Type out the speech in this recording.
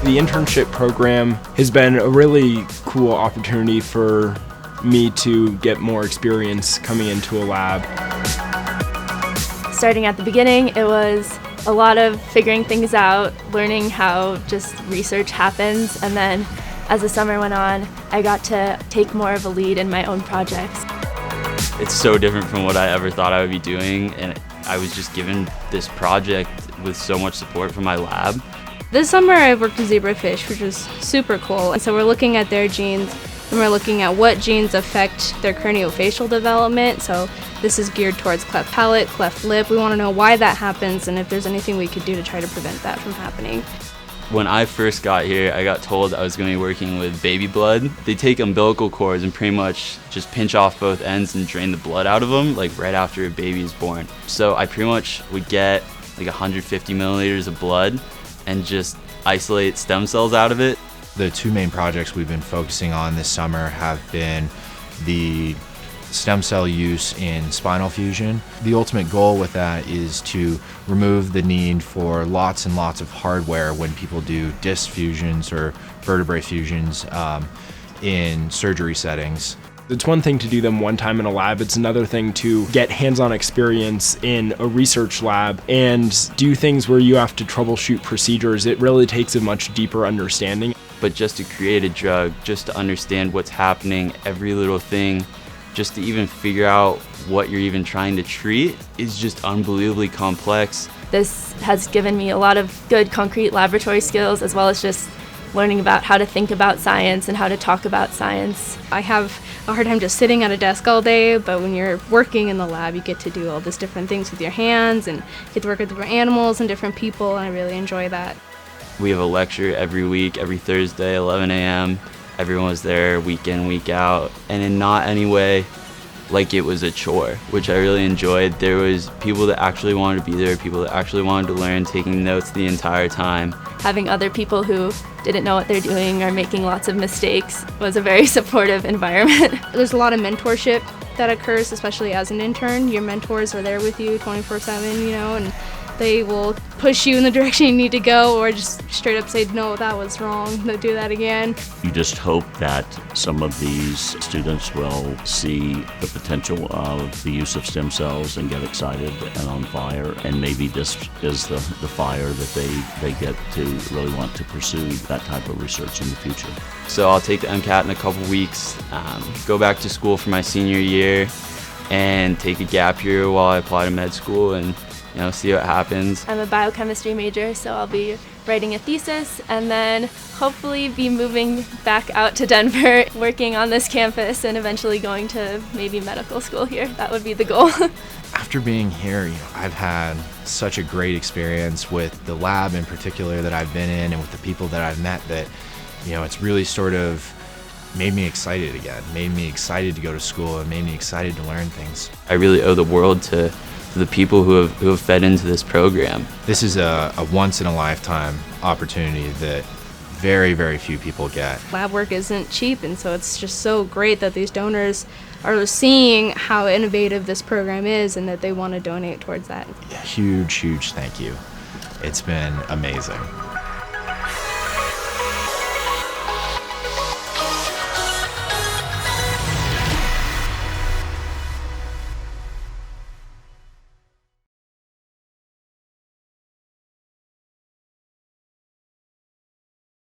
The internship program has been a really cool opportunity for me to get more experience coming into a lab. Starting at the beginning, it was a lot of figuring things out, learning how just research happens, and then as the summer went on, I got to take more of a lead in my own projects. It's so different from what I ever thought I would be doing, and I was just given this project with so much support from my lab. This summer I worked with zebrafish, which was super cool. And so we're looking at their genes, and we're looking at what genes affect their craniofacial development. So this is geared towards cleft palate, cleft lip. We want to know why that happens and if there's anything we could do to try to prevent that from happening. When I first got here, I got told I was going to be working with baby blood. They take umbilical cords and pretty much just pinch off both ends and drain the blood out of them, like right after a baby is born. So I pretty much would get like 150 milliliters of blood and just isolate stem cells out of it. The two main projects we've been focusing on this summer have been the stem cell use in spinal fusion. The ultimate goal with that is to remove the need for lots and lots of hardware when people do disc fusions or vertebrae fusions in surgery settings. It's one thing to do them one time in a lab, it's another thing to get hands-on experience in a research lab and do things where you have to troubleshoot procedures. It really takes a much deeper understanding. But just to create a drug, just to understand what's happening, every little thing, just to even figure out what you're even trying to treat is just unbelievably complex. This has given me a lot of good concrete laboratory skills, as well as just learning about how to think about science and how to talk about science. I have a hard time just sitting at a desk all day, but when you're working in the lab, you get to do all these different things with your hands and get to work with different animals and different people, and I really enjoy that. We have a lecture every week, every Thursday, 11 a.m. Everyone was there week in, week out, and in not any way like it was a chore, which I really enjoyed. There was people that actually wanted to be there, people that actually wanted to learn, taking notes the entire time. Having other people who didn't know what they're doing or making lots of mistakes was a very supportive environment. There's a lot of mentorship that occurs, especially as an intern. Your mentors are there with you 24/7, and they will push you in the direction you need to go or just straight up say, no, that was wrong, don't do that again. You just hope that some of these students will see the potential of the use of stem cells and get excited and on fire, and maybe this is the fire that they get to really want to pursue that type of research in the future. So I'll take the MCAT in a couple weeks, go back to school for my senior year, and take a gap year while I apply to med school and see what happens. I'm a biochemistry major, so I'll be writing a thesis and then hopefully be moving back out to Denver, working on this campus, and eventually going to maybe medical school here. That would be the goal. After being here, I've had such a great experience with the lab in particular that I've been in and with the people that I've met that, it's really sort of made me excited again, made me excited to go to school, and made me excited to learn things. I really owe the world to the people who have fed into this program. This is a once-in-a-lifetime opportunity that very, very few people get. Lab work isn't cheap, and so it's just so great that these donors are seeing how innovative this program is and that they want to donate towards that. Huge, huge thank you. It's been amazing.